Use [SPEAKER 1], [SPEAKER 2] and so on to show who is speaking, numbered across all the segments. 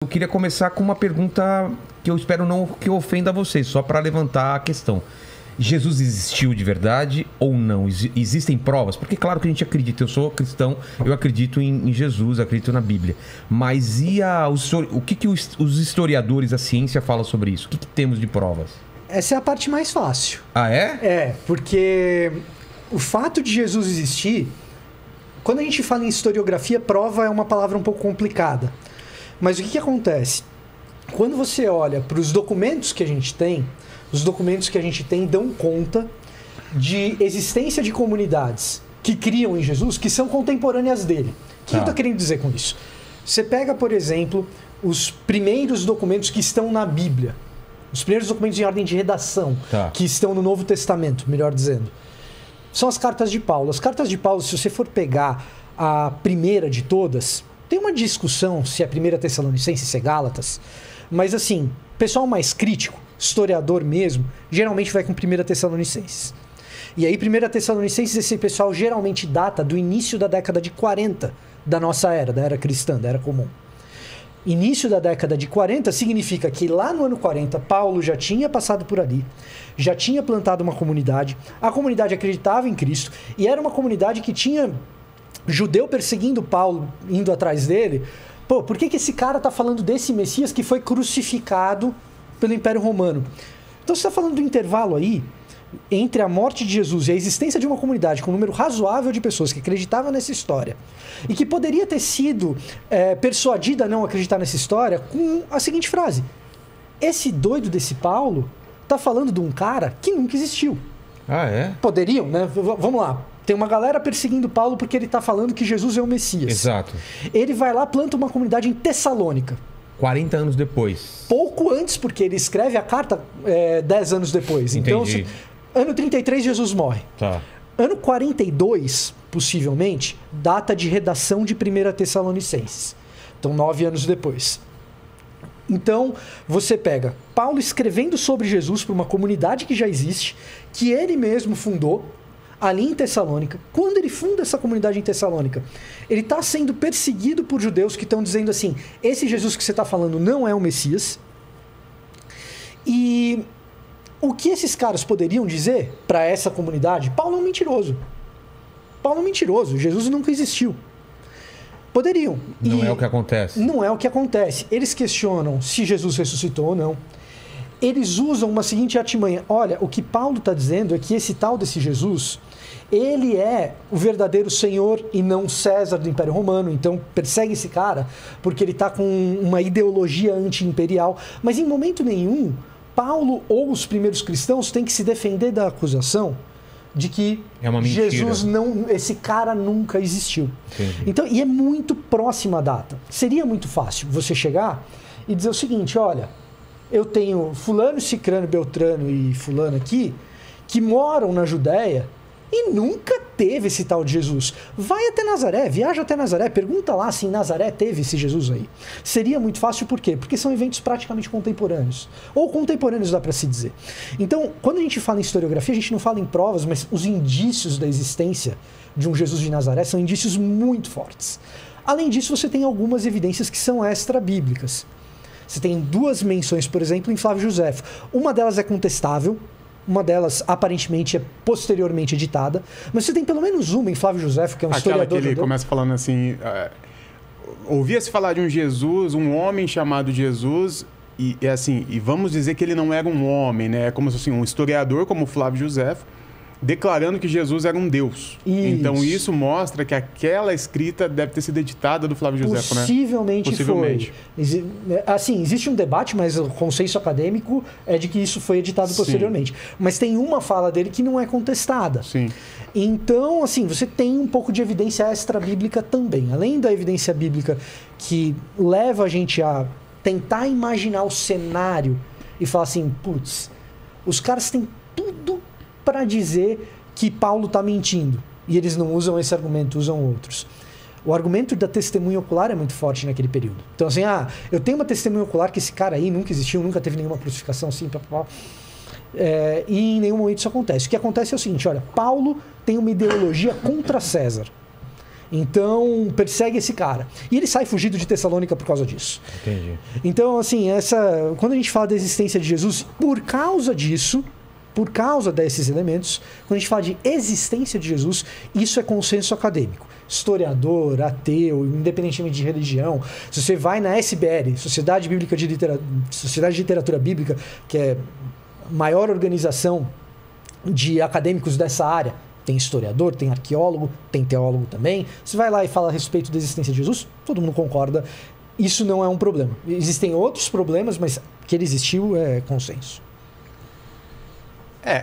[SPEAKER 1] Eu queria começar com uma pergunta que eu espero não que ofenda vocês, só para levantar a questão. Jesus existiu de verdade ou não? Existem provas? Porque claro que a gente acredita, eu sou cristão, eu acredito em Jesus, acredito na Bíblia. Mas o que os historiadores, a ciência fala sobre isso? O que temos de provas?
[SPEAKER 2] Essa é a parte mais fácil.
[SPEAKER 1] Ah, é?
[SPEAKER 2] É, porque o fato de Jesus existir, quando a gente fala em historiografia, prova é uma palavra um pouco complicada. Mas o que acontece? Quando você olha para os documentos que a gente tem, os documentos que a gente tem dão conta de existência de comunidades que criam em Jesus, que são contemporâneas dele. O que eu estou querendo dizer com isso? Você pega, por exemplo, os primeiros documentos que estão na Bíblia, os primeiros documentos em ordem de redação, que estão no Novo Testamento, melhor dizendo, são as cartas de Paulo. As cartas de Paulo, se você for pegar a primeira de todas, tem uma discussão se é a primeira Tessalonicense, se é Gálatas, mas assim, pessoal mais crítico, historiador mesmo, geralmente vai com 1 Tessalonicenses. E aí 1 Tessalonicenses, esse pessoal geralmente data do início da década de 40 da nossa era, da era cristã, da era comum. Início da década de 40 significa que lá no ano 40, Paulo já tinha passado por ali, já tinha plantado uma comunidade, a comunidade acreditava em Cristo, e era uma comunidade que tinha judeu perseguindo Paulo, indo atrás dele. Pô, por que esse cara tá falando desse Messias que foi crucificado pelo Império Romano? Então você está falando do intervalo aí entre a morte de Jesus e a existência de uma comunidade com um número razoável de pessoas que acreditavam nessa história e que poderia ter sido persuadida a não acreditar nessa história com a seguinte frase: esse doido desse Paulo tá falando de um cara que nunca existiu.
[SPEAKER 1] Ah, é?
[SPEAKER 2] Poderiam, né? Vamos lá. Tem uma galera perseguindo Paulo porque ele está falando que Jesus é o Messias.
[SPEAKER 1] Exato.
[SPEAKER 2] Ele vai lá, planta uma comunidade em Tessalônica.
[SPEAKER 1] 40 anos depois.
[SPEAKER 2] Pouco antes, porque ele escreve a carta 10 anos depois.
[SPEAKER 1] Entendi.
[SPEAKER 2] Então, ano 33, Jesus morre.
[SPEAKER 1] Tá.
[SPEAKER 2] Ano 42, possivelmente, data de redação de 1 Tessalonicenses. Então, 9 anos depois. Então, você pega Paulo escrevendo sobre Jesus para uma comunidade que já existe, que ele mesmo fundou, ali em Tessalônica. Quando ele funda essa comunidade em Tessalônica, ele está sendo perseguido por judeus que estão dizendo assim: esse Jesus que você está falando não é o Messias. E o que esses caras poderiam dizer para essa comunidade? Paulo é um mentiroso. Paulo é um mentiroso. Jesus nunca existiu. Poderiam.
[SPEAKER 1] Não é o que acontece.
[SPEAKER 2] Não é o que acontece. Eles questionam se Jesus ressuscitou ou não. Eles usam uma seguinte artimanha: olha, o que Paulo está dizendo é que esse tal desse Jesus, ele é o verdadeiro Senhor e não César do Império Romano, então persegue esse cara porque ele está com uma ideologia anti-imperial. Mas em momento nenhum, Paulo ou os primeiros cristãos têm que se defender da acusação de que Jesus não, esse cara nunca existiu.
[SPEAKER 1] Entendi.
[SPEAKER 2] Então, e é muito próxima a data. Seria muito fácil você chegar e dizer o seguinte: olha, eu tenho fulano, cicrano, beltrano e fulano aqui que moram na Judéia e nunca teve esse tal de Jesus. Vai até Nazaré, viaja até Nazaré, pergunta lá se em Nazaré teve esse Jesus aí. Seria muito fácil, por quê? Porque são eventos praticamente contemporâneos. Ou contemporâneos, dá para se dizer. Então, quando a gente fala em historiografia, a gente não fala em provas, mas os indícios da existência de um Jesus de Nazaré são indícios muito fortes. Além disso, você tem algumas evidências que são extra-bíblicas. Você tem duas menções, por exemplo, em Flávio Josefo. Uma delas é contestável, uma delas aparentemente é posteriormente editada, mas você tem pelo menos uma em Flávio Josefo, que é um historiador.
[SPEAKER 3] Aquela que ele começa falando assim: ouvia-se falar de um Jesus, um homem chamado Jesus, e assim, e vamos dizer que ele não era um homem, né? É como se assim, um historiador como Flávio Josefo, declarando que Jesus era um Deus.
[SPEAKER 2] Isso.
[SPEAKER 3] Então isso mostra que aquela escrita deve ter sido editada do Flávio Josefo, né?
[SPEAKER 2] Possivelmente foi. Assim, existe um debate, mas o consenso acadêmico é de que isso foi editado posteriormente. Mas tem uma fala dele que não é contestada.
[SPEAKER 3] Sim.
[SPEAKER 2] Então, assim, você tem um pouco de evidência extra-bíblica também. Além da evidência bíblica que leva a gente a tentar imaginar o cenário e falar assim: putz, os caras têm tudo para dizer que Paulo está mentindo. E eles não usam esse argumento, usam outros. O argumento da testemunha ocular é muito forte naquele período. Então, assim, eu tenho uma testemunha ocular que esse cara aí nunca existiu, nunca teve nenhuma crucificação, assim, e em nenhum momento isso acontece. O que acontece é o seguinte: olha, Paulo tem uma ideologia contra César. Então, persegue esse cara. E ele sai fugido de Tessalônica por causa disso.
[SPEAKER 1] Entendi.
[SPEAKER 2] Então, assim, quando a gente fala da existência de Jesus, por causa disso, por causa desses elementos, quando a gente fala de existência de Jesus, isso é consenso acadêmico. Historiador, ateu, independentemente de religião. Se você vai na SBL, Sociedade de Literatura Bíblica, que é a maior organização de acadêmicos dessa área, tem historiador, tem arqueólogo, tem teólogo também. Você vai lá e fala a respeito da existência de Jesus, todo mundo concorda. Isso não é um problema. Existem outros problemas, mas que ele existiu é consenso.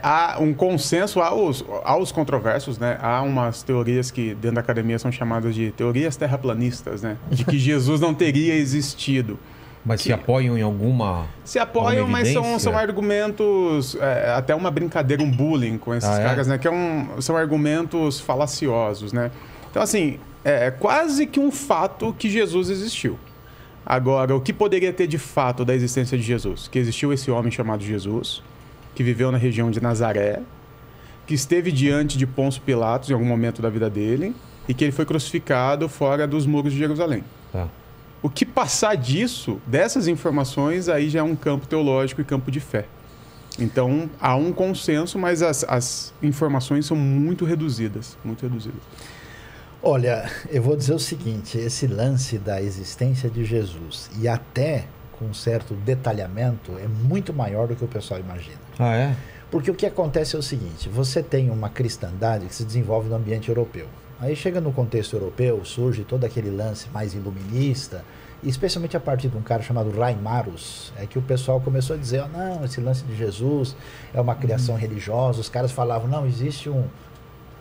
[SPEAKER 3] Há um consenso, há os controversos, né? Há umas teorias que dentro da academia são chamadas de teorias terraplanistas, né? De que Jesus não teria existido.
[SPEAKER 1] Mas se apoiam em alguma...
[SPEAKER 3] Se apoiam, mas são argumentos... até uma brincadeira, um bullying com esses caras, né? Que são argumentos falaciosos, né? Então, assim, é quase que um fato que Jesus existiu. Agora, o que poderia ter de fato da existência de Jesus? Que existiu esse homem chamado Jesus, que viveu na região de Nazaré, que esteve diante de Pôncio Pilatos em algum momento da vida dele, e que ele foi crucificado fora dos muros de Jerusalém.
[SPEAKER 1] Tá.
[SPEAKER 3] O que passar disso, dessas informações, aí já é um campo teológico e campo de fé. Então, há um consenso, mas as informações são muito reduzidas, muito reduzidas.
[SPEAKER 4] Olha, eu vou dizer o seguinte, esse lance da existência de Jesus, e até com um certo detalhamento, é muito maior do que o pessoal imagina.
[SPEAKER 1] Ah, é?
[SPEAKER 4] Porque o que acontece é o seguinte, você tem uma cristandade que se desenvolve no ambiente europeu. Aí chega no contexto europeu, surge todo aquele lance mais iluminista, e especialmente a partir de um cara chamado Reimarus, é que o pessoal começou a dizer, não, esse lance de Jesus é uma criação religiosa. Os caras falavam, não, existe um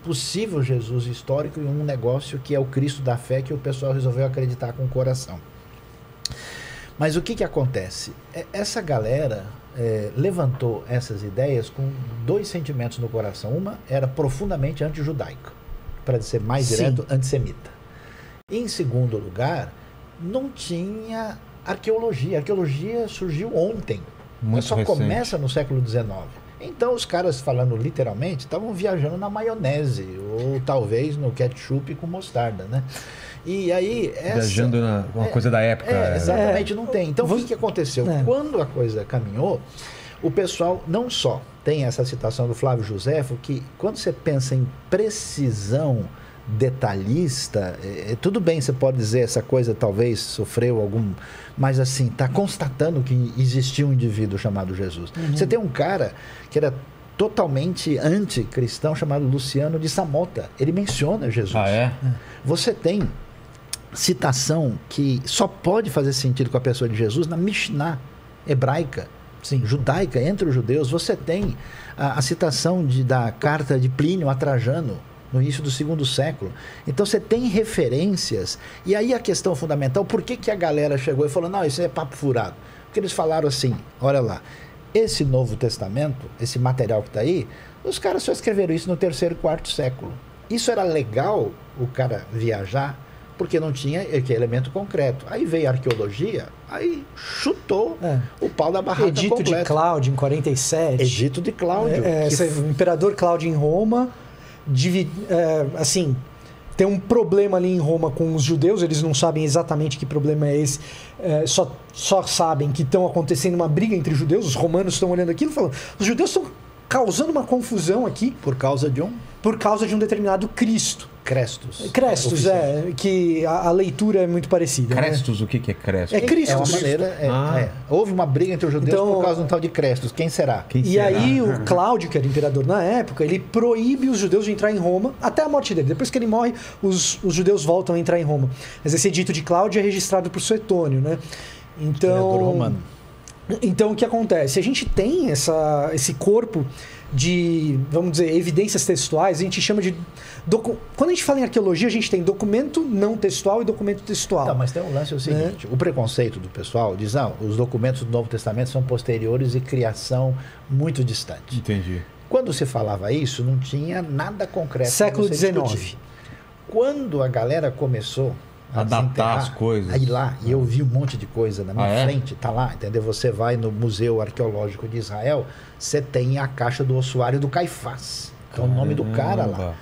[SPEAKER 4] possível Jesus histórico e um negócio que é o Cristo da fé, que o pessoal resolveu acreditar com o coração. Mas o que acontece? Essa galera levantou essas ideias com dois sentimentos no coração. Uma era profundamente antijudaica, para ser mais direto, antissemita. E, em segundo lugar, não tinha arqueologia. A arqueologia surgiu ontem. Só começa no século XIX. Então, os caras, falando literalmente, estavam viajando na maionese, ou talvez no ketchup com mostarda, né? E aí...
[SPEAKER 1] Viajando na uma coisa da época.
[SPEAKER 4] Exatamente, não tem. Então, o que aconteceu? Quando a coisa caminhou, o pessoal não só tem essa citação do Flávio Josefo, que quando você pensa em precisão detalhista, tudo bem, você pode dizer essa coisa talvez sofreu algum... Mas assim, está constatando que existiu um indivíduo chamado Jesus. Você tem um cara que era totalmente anticristão chamado Luciano de Samota. Ele menciona Jesus.
[SPEAKER 1] Ah, é?
[SPEAKER 4] Você tem citação que só pode fazer sentido com a pessoa de Jesus na Mishnah hebraica, judaica, entre os judeus. Você tem a citação da carta de Plínio a Trajano, no início do 2º século. Então você tem referências. E aí a questão fundamental, por que a galera chegou e falou, não, isso é papo furado? Porque eles falaram assim, olha lá, esse Novo Testamento, esse material que está aí, os caras só escreveram isso no 3º e 4º século. Isso era legal, o cara viajar, porque não tinha elemento concreto. Aí veio a arqueologia, aí chutou o pau da barraca
[SPEAKER 2] Edito
[SPEAKER 4] completo.
[SPEAKER 2] de Cláudio, em 47.
[SPEAKER 4] Edito de Cláudio.
[SPEAKER 2] O imperador Cláudio em Roma, assim, tem um problema ali em Roma com os judeus, eles não sabem exatamente que problema é esse, só sabem que estão acontecendo uma briga entre judeus, os romanos estão olhando aquilo e falando, os judeus estão causando uma confusão aqui.
[SPEAKER 4] Por causa de um
[SPEAKER 2] determinado Cristo.
[SPEAKER 4] Crestus,
[SPEAKER 2] que a leitura é muito parecida.
[SPEAKER 1] Crestus,
[SPEAKER 2] né?
[SPEAKER 1] O que é Crestus?
[SPEAKER 2] É Cristo.
[SPEAKER 4] É uma maneira. Houve uma briga entre os judeus por causa de um tal de Crestus. Quem será?
[SPEAKER 2] Aí o Cláudio, que era imperador na época, ele proíbe os judeus de entrar em Roma até a morte dele. Depois que ele morre, os judeus voltam a entrar em Roma. Mas esse edito de Cláudio é registrado por Suetônio, né? Então,
[SPEAKER 4] romano.
[SPEAKER 2] Então, o que acontece? A gente tem esse corpo de, vamos dizer, evidências textuais, a gente chama de... Quando a gente fala em arqueologia, a gente tem documento não textual e documento textual.
[SPEAKER 4] Não, mas tem um lance, é o seguinte, o preconceito do pessoal diz, os documentos do Novo Testamento são posteriores e criação muito distante.
[SPEAKER 1] Entendi.
[SPEAKER 4] Quando se falava isso, não tinha nada concreto.
[SPEAKER 2] Século XIX.
[SPEAKER 4] Quando a galera começou
[SPEAKER 1] a datar as coisas.
[SPEAKER 4] Aí lá, e eu vi um monte de coisa na minha frente, tá lá, entendeu? Você vai no Museu Arqueológico de Israel, você tem a caixa do ossuário do Caifás, que é o nome do cara lá.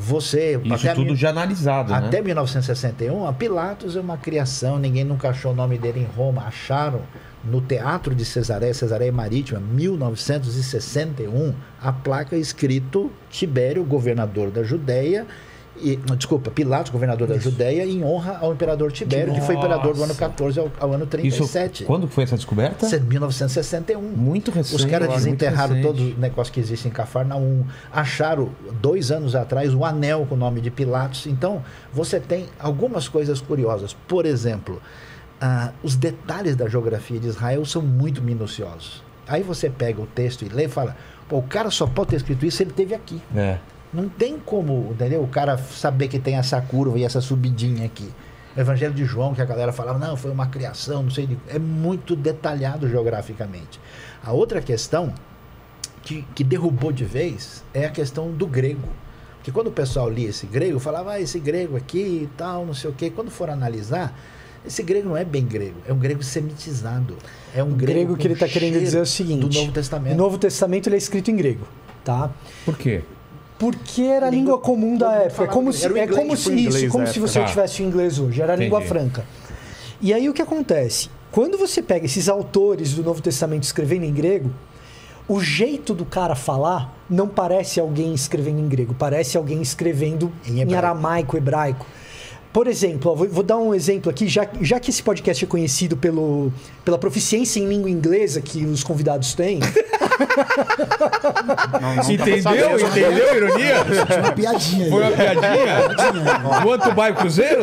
[SPEAKER 4] Você...
[SPEAKER 1] Isso tudo já analisado, né?
[SPEAKER 4] Até 1961, a Pilatos é uma criação, ninguém nunca achou o nome dele em Roma. Acharam no Teatro de Cesareia Marítima, 1961, a placa escrito Tibério, governador da Judéia, Pilatos, governador da Judéia, em honra ao imperador Tibério, que foi imperador do ano 14 ao ano 37.
[SPEAKER 1] Isso, quando foi essa descoberta?
[SPEAKER 4] 1961.
[SPEAKER 1] Muito recente.
[SPEAKER 4] Os caras desenterraram todo
[SPEAKER 1] recente.
[SPEAKER 4] o negócio que existe em Cafarnaum. Acharam, 2 anos atrás, o anel com o nome de Pilatos. Então, você tem algumas coisas curiosas. Por exemplo, os detalhes da geografia de Israel são muito minuciosos. Aí você pega o texto e lê e fala, pô, o cara só pode ter escrito isso se ele esteve aqui. Não tem como, entendeu? O cara saber que tem essa curva e essa subidinha aqui. O Evangelho de João, que a galera falava, não, foi uma criação, não sei, é muito detalhado geograficamente. A outra questão que derrubou de vez é a questão do grego. Porque quando o pessoal lia esse grego, falava, esse grego aqui e tal, não sei o quê. Quando for analisar, esse grego não é bem grego, é um grego semitizado. É um
[SPEAKER 2] grego que ele está querendo dizer é o seguinte,
[SPEAKER 4] do Novo Testamento.
[SPEAKER 2] O Novo Testamento ele é escrito em grego, tá?
[SPEAKER 1] Por quê?
[SPEAKER 2] Porque era a língua comum da época. É como se você tivesse o inglês hoje. Era a língua franca. E aí o que acontece? Quando você pega esses autores do Novo Testamento escrevendo em grego, o jeito do cara falar não parece alguém escrevendo em grego. Parece alguém escrevendo em aramaico, hebraico. Por exemplo, vou dar um exemplo aqui, já que esse podcast é conhecido pela proficiência em língua inglesa que os convidados têm.
[SPEAKER 1] Entendeu a ironia?
[SPEAKER 5] Foi uma piadinha.
[SPEAKER 1] Foi uma piadinha? Do Antubai Cruzeiro?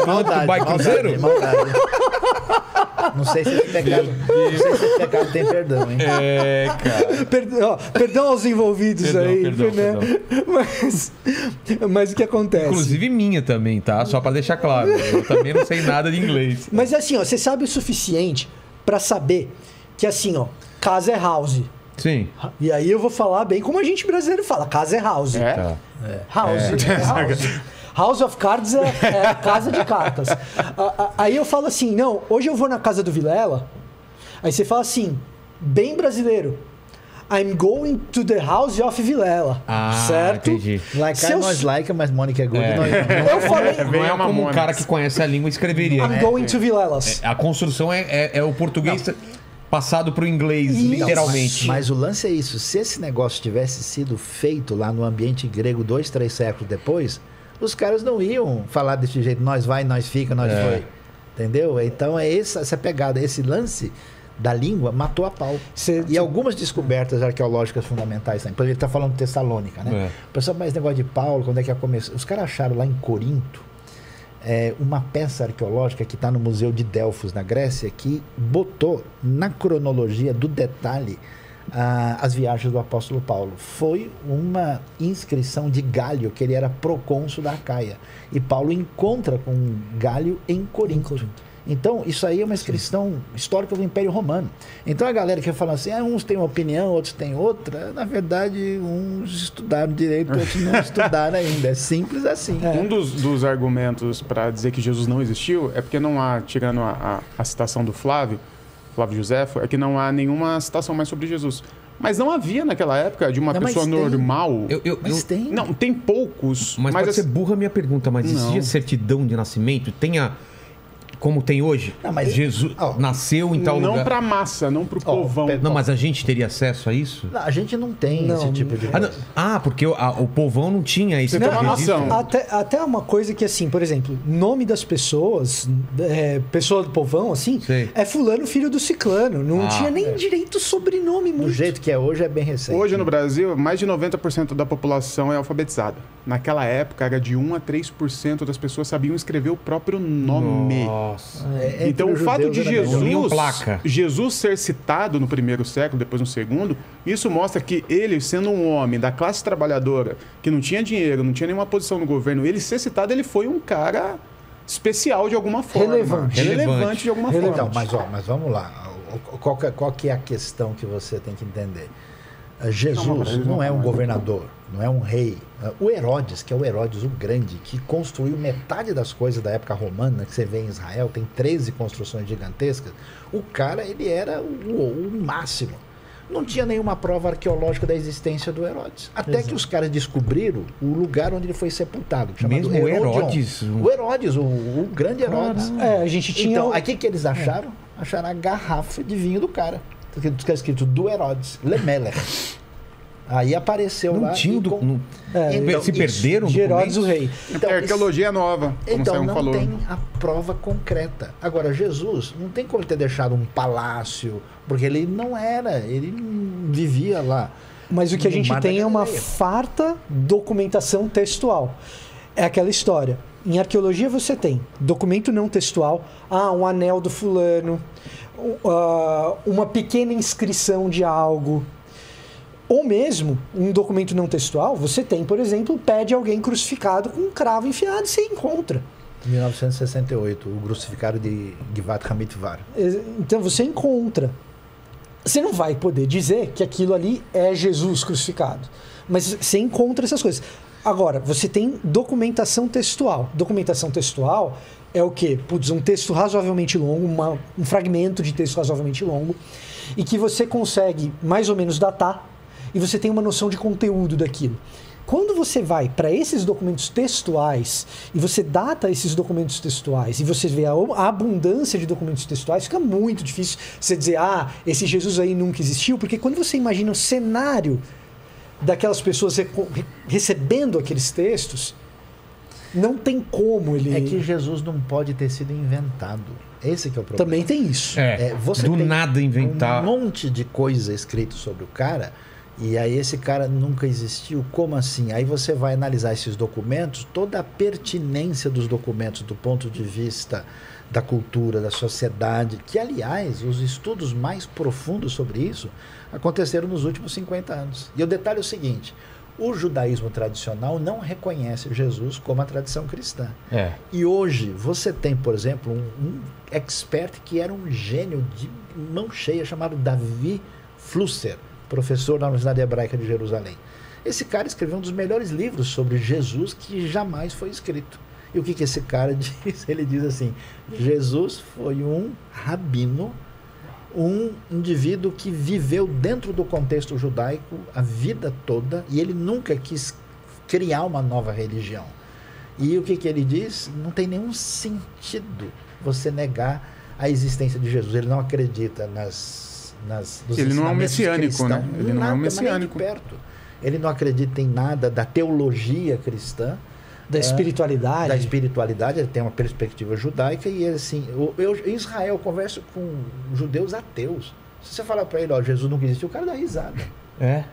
[SPEAKER 1] Do Antubai Cruzeiro?
[SPEAKER 4] Não sei se esse pecado tem perdão, hein?
[SPEAKER 2] Cara. Perdão aos envolvidos perdão. Mas o que acontece?
[SPEAKER 1] Inclusive minha também, tá? Só pra deixar claro. Eu também não sei nada de inglês.
[SPEAKER 2] Mas assim, você sabe o suficiente pra saber que assim, casa é house.
[SPEAKER 1] Sim.
[SPEAKER 2] E aí eu vou falar bem como a gente brasileiro fala, casa é house. House. House of Cards é casa de cartas. Aí eu falo assim, não, hoje eu vou na casa do Vilela. Aí você fala assim, bem brasileiro. I'm going to the house of Vilela. Certo?
[SPEAKER 1] Entendi.
[SPEAKER 4] Nós mas Mônica é good.
[SPEAKER 2] Eu falei...
[SPEAKER 1] Não é como um cara que conhece a língua escreveria.
[SPEAKER 2] I'm going to Vilelas.
[SPEAKER 1] A construção é o português... passado para o inglês, literalmente.
[SPEAKER 4] Mas o lance é isso. Se esse negócio tivesse sido feito lá no ambiente grego 2, 3 séculos depois, os caras não iam falar desse jeito. Nós vai, nós fica, nós foi. Entendeu? Então é essa pegada. Esse lance da língua matou a pau. E algumas descobertas arqueológicas fundamentais também. Por exemplo, ele está falando de Tessalônica, né? O pessoal, mas negócio de Paulo, quando é que ia começar? Os caras acharam lá em Corinto uma peça arqueológica que está no Museu de Delfos, na Grécia, que botou na cronologia do detalhe as viagens do apóstolo Paulo. Foi uma inscrição de Gálio, que ele era procônsul da Acaia. E Paulo encontra com Gálio em Corinto. Então, isso aí é uma inscrição histórica do Império Romano. Então, a galera que fala assim, uns têm uma opinião, outros têm outra, na verdade, uns estudaram direito, outros não estudaram ainda. É simples assim.
[SPEAKER 3] Um dos argumentos para dizer que Jesus não existiu é porque não há, tirando a citação do Flávio Josefo, é que não há nenhuma citação mais sobre Jesus. Mas não havia naquela época de uma pessoa normal.
[SPEAKER 4] Mas tem.
[SPEAKER 3] Não, tem poucos.
[SPEAKER 1] Mas pode ser burra a minha pergunta, mas existia certidão de nascimento? Como tem hoje?
[SPEAKER 4] Não, mas...
[SPEAKER 1] Jesus nasceu em tal lugar.
[SPEAKER 3] Não para massa, não para o povão.
[SPEAKER 1] Não, mas a gente teria acesso a isso?
[SPEAKER 4] Não, a gente não tem esse tipo de coisa.
[SPEAKER 1] Porque o povão não tinha isso.
[SPEAKER 3] Você tem uma noção.
[SPEAKER 2] Até uma coisa que, assim, por exemplo, nome das pessoas, pessoa do povão, assim, é fulano, filho do ciclano. Não tinha nem direito sobrenome muito.
[SPEAKER 4] Do jeito que é hoje, é bem recente.
[SPEAKER 3] Hoje, no Brasil, mais de 90% da população é alfabetizada. Naquela época, era de 1 a 3% das pessoas sabiam escrever o próprio nome.
[SPEAKER 1] Nossa.
[SPEAKER 3] Então, o fato de Jesus ser citado no primeiro século, depois no segundo, isso mostra que ele, sendo um homem da classe trabalhadora, que não tinha dinheiro, não tinha nenhuma posição no governo, ele ser citado, ele foi um cara especial de alguma forma. Relevante de alguma forma.
[SPEAKER 4] Não, mas vamos lá. Qual que é a questão que você tem que entender? Jesus não é um governador, não é um rei. O Herodes, que é o Herodes o Grande, que construiu metade das coisas da época romana, que você vê em Israel, tem 13 construções gigantescas, o cara, ele era o máximo. Não tinha nenhuma prova arqueológica da existência do Herodes. Até que os caras descobriram o lugar onde ele foi sepultado.
[SPEAKER 1] Mesmo o Herodes?
[SPEAKER 4] O Herodes, o grande Herodes.
[SPEAKER 2] A gente tinha...
[SPEAKER 4] Então, aqui que eles acharam? Acharam a garrafa de vinho do cara. Está escrito do Herodes, Lemeler. Aí apareceu
[SPEAKER 1] não
[SPEAKER 4] lá...
[SPEAKER 1] Tinha
[SPEAKER 4] então,
[SPEAKER 1] se perderam
[SPEAKER 2] de Herodes o rei.
[SPEAKER 4] Então,
[SPEAKER 3] arqueologia nova, como
[SPEAKER 4] então
[SPEAKER 3] Sayão
[SPEAKER 4] não
[SPEAKER 3] falou.
[SPEAKER 4] tem a prova concreta. Agora, Jesus não tem como ter deixado um palácio, porque ele não era, ele vivia lá.
[SPEAKER 2] Mas o que a gente tem é uma
[SPEAKER 4] Galileia.
[SPEAKER 2] farta documentação textual. É aquela história. Em arqueologia você tem documento não textual, um anel do fulano, uma pequena inscrição de algo. Ou mesmo, um documento não textual, você tem, por exemplo, o pé de alguém crucificado com um cravo enfiado e você encontra.
[SPEAKER 4] 1968, o crucificado de Givat Hamitvar.
[SPEAKER 2] Então você encontra. Você não vai poder dizer que aquilo ali é Jesus crucificado, mas você encontra essas coisas. Agora, você tem documentação textual. Documentação textual é o quê? Um texto razoavelmente longo, um fragmento de texto razoavelmente longo, e que você consegue mais ou menos datar, e você tem uma noção de conteúdo daquilo. Quando você vai para esses documentos textuais e você data esses documentos textuais e você vê a abundância de documentos textuais, fica muito difícil você dizer, esse Jesus aí nunca existiu, porque quando você imagina o cenário daquelas pessoas recebendo aqueles textos, não tem como ele...
[SPEAKER 4] É que Jesus não pode ter sido inventado. Esse que é o problema.
[SPEAKER 2] Também tem isso.
[SPEAKER 4] Você
[SPEAKER 1] do
[SPEAKER 4] tem
[SPEAKER 1] nada inventar.
[SPEAKER 4] Um monte de coisa escrita sobre o cara, e aí esse cara nunca existiu. Como assim? Aí você vai analisar esses documentos, toda a pertinência dos documentos do ponto de vista da cultura, da sociedade, que, aliás, os estudos mais profundos sobre isso aconteceram nos últimos 50 anos. E o detalhe é o seguinte: o judaísmo tradicional não reconhece Jesus como a tradição cristã. E hoje você tem, por exemplo, um expert que era um gênio de mão cheia, chamado Davi Flusser, professor da Universidade Hebraica de Jerusalém. Esse cara escreveu um dos melhores livros sobre Jesus que jamais foi escrito. E o que esse cara diz? Ele diz assim: Jesus foi um rabino, um indivíduo que viveu dentro do contexto judaico a vida toda, e ele nunca quis criar uma nova religião. E o que ele diz? Não tem nenhum sentido você negar a existência de Jesus. Ele não acredita nos
[SPEAKER 3] ele não é um
[SPEAKER 4] ensinamentos
[SPEAKER 3] messiânico,
[SPEAKER 4] cristãos.
[SPEAKER 3] né? Ele não é um messiânico.
[SPEAKER 4] Mas nem de perto. Ele não acredita em nada da teologia cristã,
[SPEAKER 2] da espiritualidade.
[SPEAKER 4] Da espiritualidade, ele tem uma perspectiva judaica, e assim, em Israel, eu converso com judeus ateus. Se você falar para ele, Jesus nunca existiu, o cara dá risada.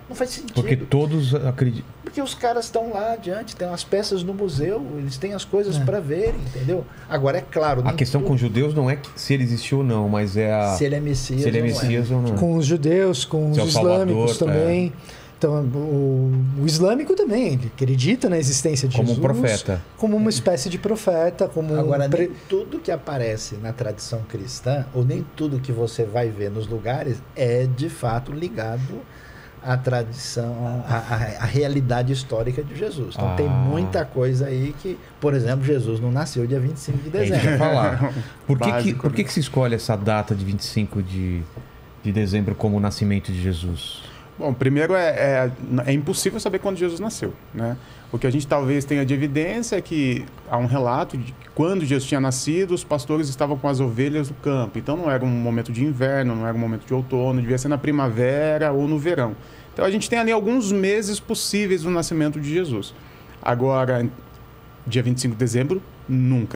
[SPEAKER 4] Não faz sentido.
[SPEAKER 1] Porque todos acreditam.
[SPEAKER 4] Porque os caras estão lá adiante, tem as peças no museu, eles têm as coisas para verem, entendeu? Agora, é claro...
[SPEAKER 1] A questão com os judeus não é se ele existiu ou não, mas é
[SPEAKER 4] se ele é Messias,
[SPEAKER 1] se ele é Messias ou não.
[SPEAKER 2] Com os judeus, com os islâmicos também. Então, o islâmico também, ele acredita na existência de Jesus.
[SPEAKER 1] Como um profeta.
[SPEAKER 2] Como uma espécie de profeta.
[SPEAKER 4] Agora, nem tudo que aparece na tradição cristã, ou nem tudo que você vai ver nos lugares, é de fato ligado à tradição, à realidade histórica de Jesus. Então, tem muita coisa aí que, por exemplo, Jesus não nasceu dia 25 de dezembro.
[SPEAKER 1] Eu ia falar. Por que se escolhe essa data de 25 de dezembro como o nascimento de Jesus?
[SPEAKER 3] Bom, primeiro é impossível saber quando Jesus nasceu, né? O que a gente talvez tenha de evidência é que há um relato de que quando Jesus tinha nascido, os pastores estavam com as ovelhas no campo. Então não era um momento de inverno, não era um momento de outono, devia ser na primavera ou no verão. Então a gente tem ali alguns meses possíveis do nascimento de Jesus. Agora, dia 25 de dezembro, nunca.